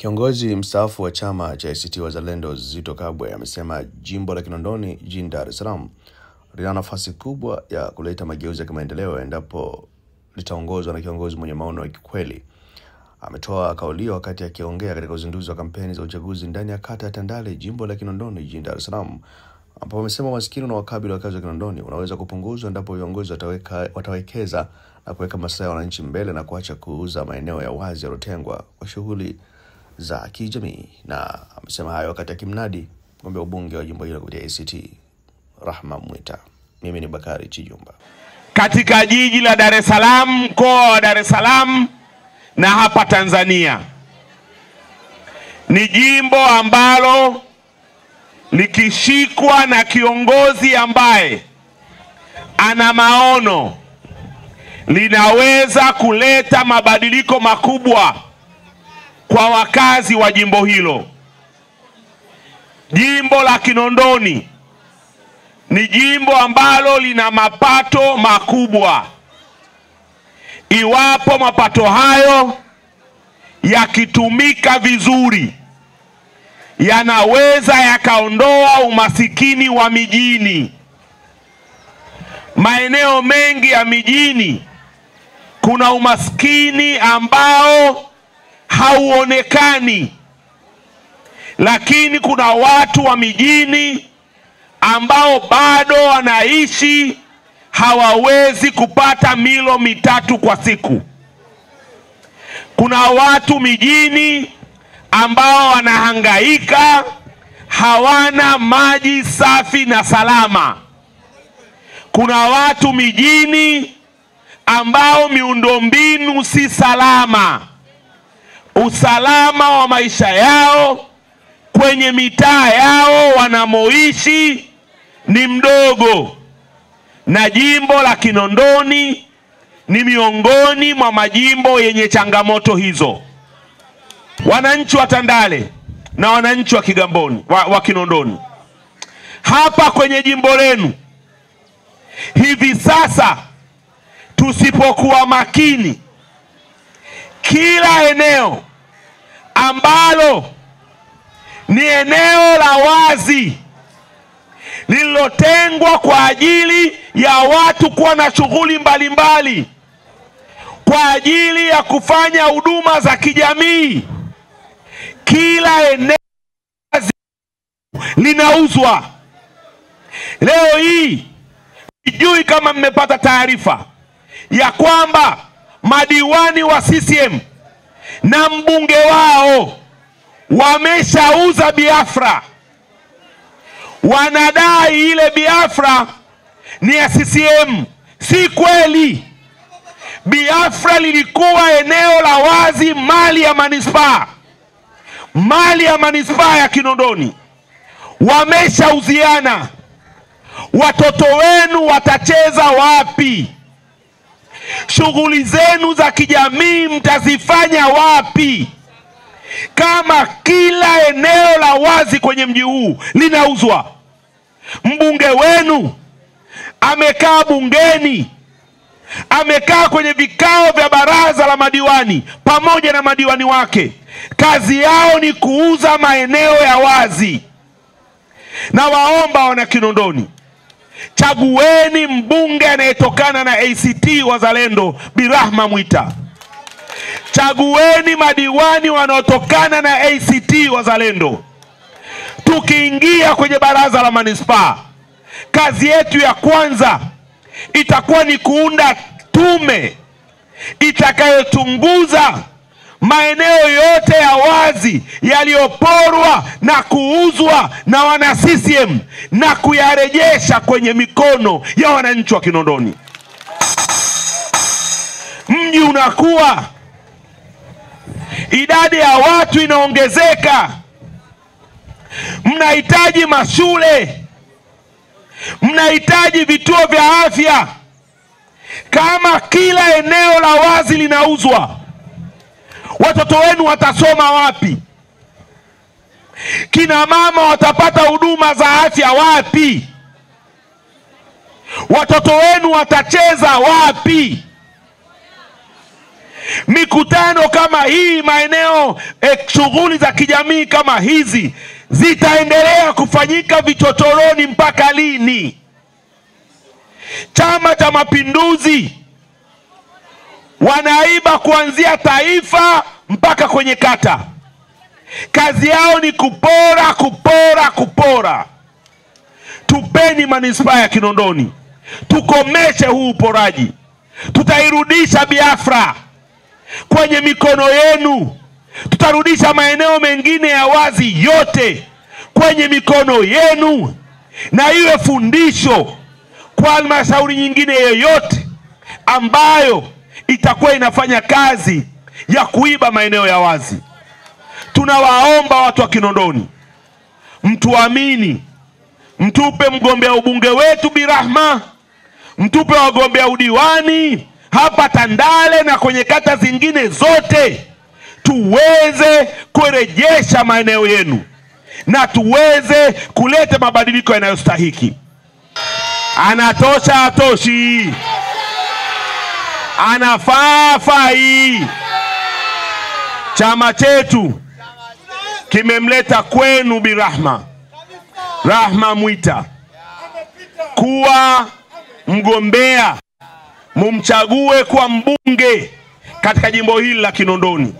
Kiongozi mstaafu wa chama cha ACT Wazalendo Zitto Kabwe amesema jimbo la Kinondoni jijini Dar es Salaam lina nafasi kubwa ya kuleta mageuzi ya kimaendeleo endapo litaongozwa na kiongozi mwenye maono ya kweli. Ametoa kauli hiyo wakati akiongea katika uzinduzi wa kampeni za uchaguzi ndani ya kata ya Tandale, jimbo la Kinondoni jijini Dar es Salaam, ambapo amesema maskini na wakabili wakazi wa Kinondoni unaweza kupunguzwa endapo viongozi watawekeza na kuweka maslahi ya wananchi mbele na kuacha kuuza maeneo ya wazi yaliyotengwa kwa shughuli za kijamii. Na amesema hayo wakati akimnadi mgombea ubunge wa jimbo hilo kupitia ACT Rahma Mwita. Mimi ni Bakari Chijumba. Katika jiji la Dar es Salaam, mkoa wa Dar es Salaam na hapa Tanzania, ni jimbo ambalo likishikwa na kiongozi ambaye ana maono linaweza kuleta mabadiliko makubwa kwa wakazi wa jimbo hilo. Jimbo la Kinondoni ni jimbo ambalo lina mapato makubwa. Iwapo mapato hayo yakitumika vizuri, yanaweza yakaondoa umasikini wa mijini. Maeneo mengi ya mijini kuna umaskini ambao hauonekani, lakini kuna watu wa mijini ambao bado wanaishi hawawezi kupata milo mitatu kwa siku. Kuna watu mijini ambao wanahangaika, hawana maji safi na salama. Kuna watu mijini ambao miundombinu si salama. Usalama wa maisha yao kwenye mitaa yao wanamoishi ni mdogo, na jimbo la Kinondoni ni miongoni mwa majimbo yenye changamoto hizo. Wananchi wa Tandale na wananchi wa Kigamboni wa Kinondoni, hapa kwenye jimbo lenu hivi sasa, tusipokuwa makini, kila eneo ambalo ni eneo la wazi lililotengwa kwa ajili ya watu kuwa na shughuli mbalimbali, kwa ajili ya kufanya huduma za kijamii, kila eneo linauzwa. Leo hii sijui kama mmepata taarifa ya kwamba madiwani wa CCM na mbunge wao wameshauza Biafra. Wanadai ile Biafra ni ya CCM. Si kweli. Biafra lilikuwa eneo la wazi, mali ya manispaa, mali ya manispaa ya Kinondoni. Wameshauziana. Watoto wenu watacheza wapi? Shughuli zenu za kijamii mtazifanya wapi kama kila eneo la wazi kwenye mji huu linauzwa? Mbunge wenu amekaa bungeni, amekaa kwenye vikao vya baraza la madiwani pamoja na madiwani wake. Kazi yao ni kuuza maeneo ya wazi. Na waomba wana Kinondoni, chagueni mbunge anayetokana na ACT Wazalendo Bi Rahma Mwita. Chagueni madiwani wanaotokana na ACT Wazalendo. Tukiingia kwenye baraza la manispaa, kazi yetu ya kwanza itakuwa ni kuunda tume itakayochunguza maeneo yote ya wazi yaliyoporwa na kuuzwa na wana CCM na kuyarejesha kwenye mikono ya wananchi wa Kinondoni. Mji unakuwa, idadi ya watu inaongezeka, mnahitaji mashule, mnahitaji vituo vya afya. Kama kila eneo la wazi linauzwa, watoto wenu watasoma wapi? Kina mama watapata huduma za afya wapi? Watoto wenu watacheza wapi? Mikutano kama hii maeneo, shughuli za kijamii kama hizi zitaendelea kufanyika vichochoroni mpaka lini? Chama cha Mapinduzi wanaiba kuanzia taifa mpaka kwenye kata. Kazi yao ni kupora, kupora, kupora. Tupeni manispaa ya Kinondoni, tukomeshe huu uporaji. Tutairudisha Biafra kwenye mikono yenu. Tutarudisha maeneo mengine ya wazi yote kwenye mikono yenu, na iwe fundisho kwa halmashauri nyingine yoyote ambayo itakuwa inafanya kazi ya kuiba maeneo ya wazi. Tunawaomba watu wa Kinondoni, mtuamini, mtupe mgombea ubunge wetu Bi Rahma, mtupe wagombea udiwani hapa Tandale na kwenye kata zingine zote, tuweze kurejesha maeneo yenu na tuweze kuleta mabadiliko yanayostahiki. Anatosha atoshi? Anafaa fai? Chama chetu kimemleta kwenu Bi Rahma Mwita kuwa mgombea, mumchague kwa mbunge katika jimbo hili la Kinondoni.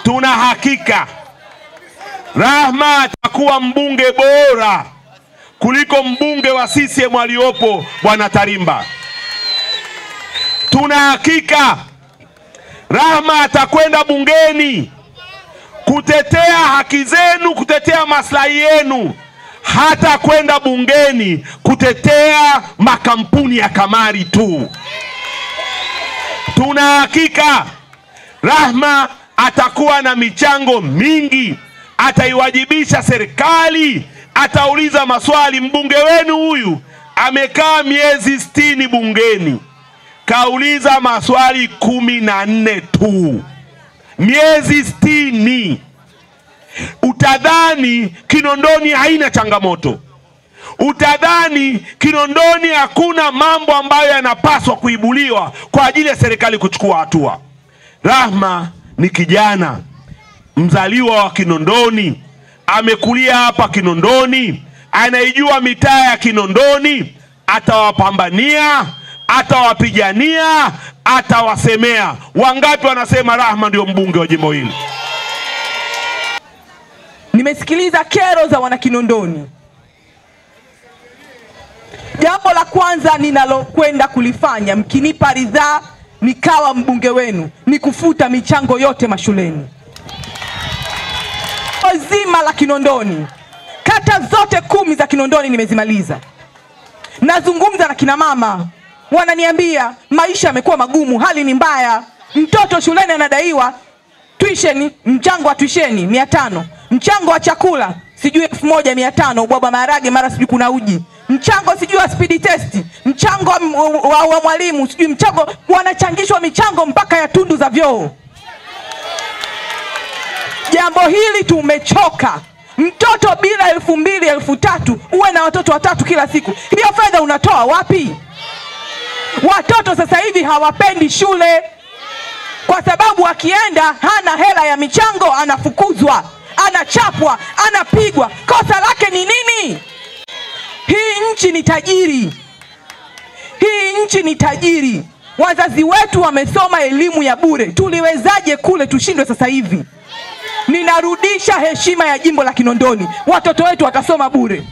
Tuna hakika Rahma atakuwa mbunge bora kuliko mbunge wa CCM aliopo Bwana Tarimba. Tuna hakika Rahma atakwenda bungeni kutetea haki zenu, kutetea maslahi yenu, hata kwenda bungeni kutetea makampuni ya kamari tu. Tuna hakika Rahma atakuwa na michango mingi, ataiwajibisha serikali, atauliza maswali. Mbunge wenu huyu amekaa miezi 60 bungeni, kauliza maswali 14 tu, miezi 60. Utadhani Kinondoni haina changamoto, utadhani Kinondoni hakuna mambo ambayo yanapaswa kuibuliwa kwa ajili ya serikali kuchukua hatua. Rahma ni kijana mzaliwa wa Kinondoni, amekulia hapa Kinondoni, anaijua mitaa ya Kinondoni. Atawapambania, atawapigania, atawasemea. Wangapi wanasema Rahma ndio mbunge wa jimbo hili? Nimesikiliza kero za wana Kinondoni. Jambo la kwanza ninalokwenda kulifanya, mkinipa ridhaa nikawa mbunge wenu, ni kufuta michango yote mashuleni. Zima la Kinondoni, kata zote 10 za Kinondoni nimezimaliza. Nazungumza na kina mama, wananiambia maisha yamekuwa magumu, hali ni mbaya. Mtoto shuleni anadaiwa tuition, mchango wa tuition 500, mchango wa chakula sijui 1500, ubwabwa maharage mara sijui kuna uji, mchango sijui wa speed test, mchango wa mwalimu sijui mchango, wanachangishwa michango mpaka ya tundu za vyoo. Jambo hili tumechoka. Mtoto bila 2000, 3000, uwe na watoto 3 kila siku, hiyo fedha unatoa wapi? Watoto sasa hivi hawapendi shule kwa sababu akienda hana hela ya michango, anafukuzwa, anachapwa, anapigwa. Kosa lake ni nini? Hii nchi ni tajiri. Hii nchi ni tajiri. Wazazi wetu wamesoma elimu ya bure. Tuliwezaje kule tushindwe sasa hivi? Ninarudisha heshima ya jimbo la Kinondoni. Watoto wetu watasoma bure.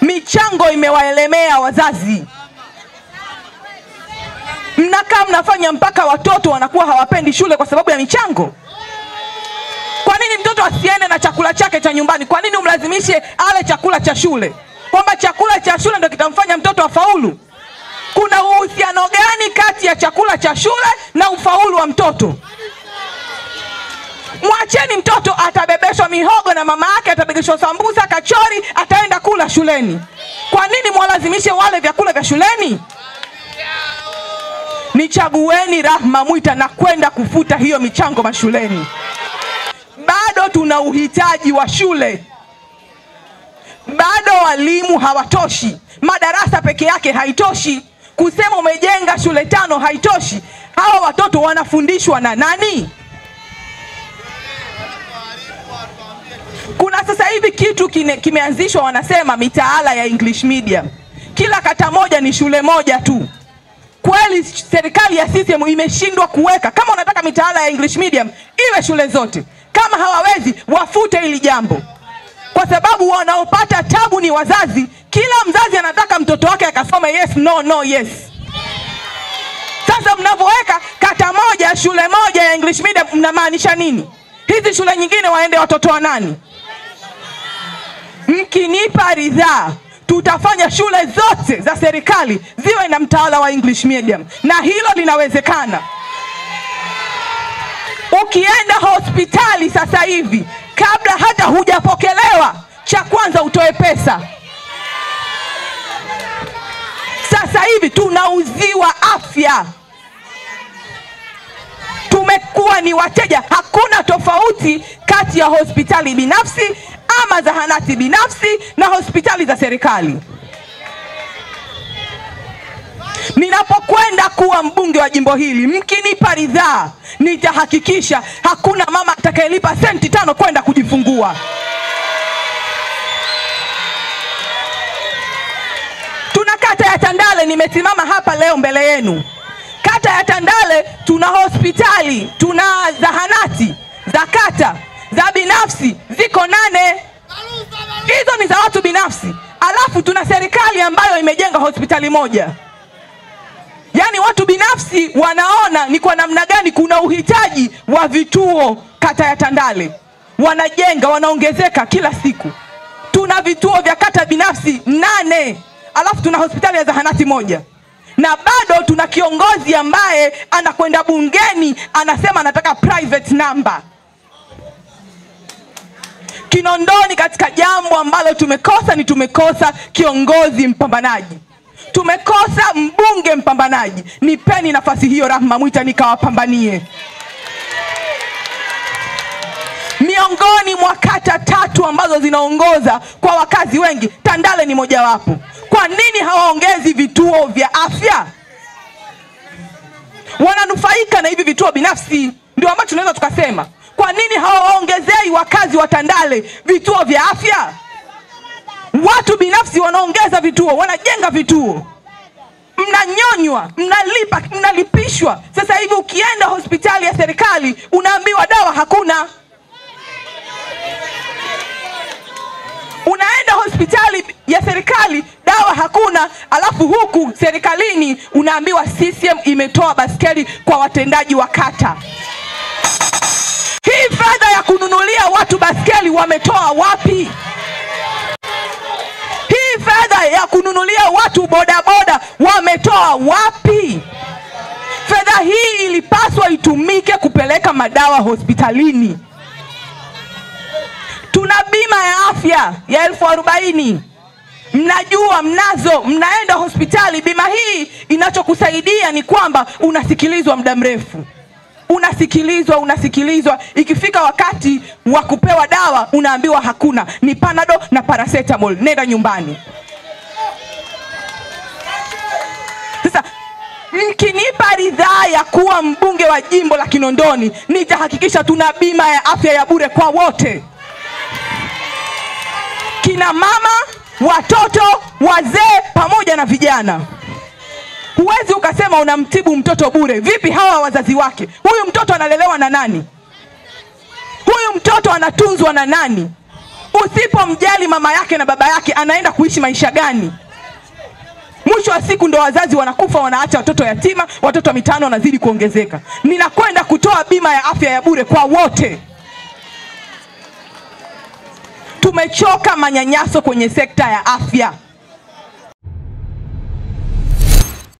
Michango imewaelemea wazazi. Mnakaa mnafanya mpaka watoto wanakuwa hawapendi shule kwa sababu ya michango. Kwa nini mtoto asiende na chakula chake cha nyumbani? Kwa nini umlazimishe ale chakula cha shule? Kwamba chakula cha shule ndio kitamfanya mtoto afaulu? Kuna uhusiano gani kati ya chakula cha shule na ufaulu wa mtoto? Mwacheni mtoto, atabebeshwa mihogo na mama yake, atabebeshwa sambusa, kachori, ataenda kula shuleni. Kwa nini mwalazimishe wale vyakula vya shuleni? Nichagueni Rahma Mwita na kwenda kufuta hiyo michango mashuleni. Bado tuna uhitaji wa shule. Bado walimu hawatoshi. Madarasa peke yake haitoshi. Kusema umejenga shule 5 haitoshi. Hawa watoto wanafundishwa na nani? Kuna sasa hivi kitu kimeanzishwa, wanasema mitaala ya English medium. Kila kata moja ni shule moja tu. Kweli serikali ya CCM imeshindwa kuweka. Kama unataka mitaala ya English medium iwe shule zote. Kama hawawezi, wafute hili jambo. Kwa sababu wanaopata tabu ni wazazi. Kila mzazi anataka mtoto wake akasome yes, no, no, yes. Sasa mnavoweka kata moja, shule moja ya English medium, mnamaanisha nini? Hizi shule nyingine waende watoto wa nani? Mkinipa ridhaa, tutafanya shule zote za serikali ziwe na mtaala wa English medium. Na hilo linawezekana. Ukienda hospitali sasa hivi, kabla hata hujapokelewa, cha kwanza utoe pesa. Sasa hivi tunauziwa afya. Tumekuwa ni wateja. Hakuna tofauti kati ya hospitali binafsi ama zahanati binafsi na hospitali za serikali. Ninapokwenda kuwa mbunge wa jimbo hili, mkinipa ridhaa, nitahakikisha hakuna mama atakayelipa senti 5 kwenda kujifungua. Tuna kata ya Tandale, nimesimama hapa leo mbele yenu. Kata ya Tandale tuna hospitali, tuna zahanati za kata za binafsi ziko 8. Hizo ni za watu binafsi. Alafu tuna serikali ambayo imejenga hospitali moja. Yaani watu binafsi wanaona ni kwa namna gani kuna uhitaji wa vituo kata ya Tandale. Wanajenga, wanaongezeka kila siku. Tuna vituo vya kata binafsi 8. Alafu tuna hospitali ya zahanati moja. Na bado tuna kiongozi ambaye anakwenda bungeni anasema anataka private number. Kinondoni katika jambo ambalo tumekosa kiongozi mpambanaji. Tumekosa mbunge mpambanaji. Nipeni nafasi hiyo Rahma Mwita nikawapambanie. Miongoni mwa kata 3 ambazo zinaongoza kwa wakazi wengi, Tandale ni mojawapo. Kwa nini hawaongezi vituo vya afya? Wananufaika na hivi vituo binafsi. Ndio ambacho tunaweza tukasema, kwa nini hawaongezei wakazi wa Tandale vituo vya afya? Watu binafsi wanaongeza vituo, wanajenga vituo. Mnanyonywa, mnalipishwa. Sasa hivi ukienda hospitali ya serikali unaambiwa dawa hakuna. Unaenda hospitali ya serikali dawa hakuna, alafu huku serikalini unaambiwa CCM imetoa baskeli kwa watendaji wa kata. Hii fedha ya kununulia watu baskeli wametoa wapi? Hii fedha ya kununulia watu bodaboda wametoa wapi? Fedha hii ilipaswa itumike kupeleka madawa hospitalini. Tuna bima ya afya ya 40,000. Mnajua mnazo, mnaenda hospitali. Bima hii inachokusaidia ni kwamba unasikilizwa muda mrefu. Unasikilizwa. Ikifika wakati wa kupewa dawa unaambiwa hakuna, ni Panado na paracetamol, nenda nyumbani. Sasa mkinipa ridhaa ya kuwa mbunge wa jimbo la Kinondoni, nitahakikisha tuna bima ya afya ya bure kwa wote. Kina mama, watoto, wazee pamoja na vijana. Huwezi ukasema unamtibu mtoto bure. Vipi hawa wazazi wake? Huyu mtoto analelewa na nani? Huyu mtoto anatunzwa na nani? Usipomjali mama yake na baba yake, anaenda kuishi maisha gani? Mwisho wa siku ndo wazazi wanakufa, wanaacha watoto yatima, watoto mitaani wanazidi kuongezeka. Ninakwenda kutoa bima ya afya ya bure kwa wote. Tumechoka manyanyaso kwenye sekta ya afya.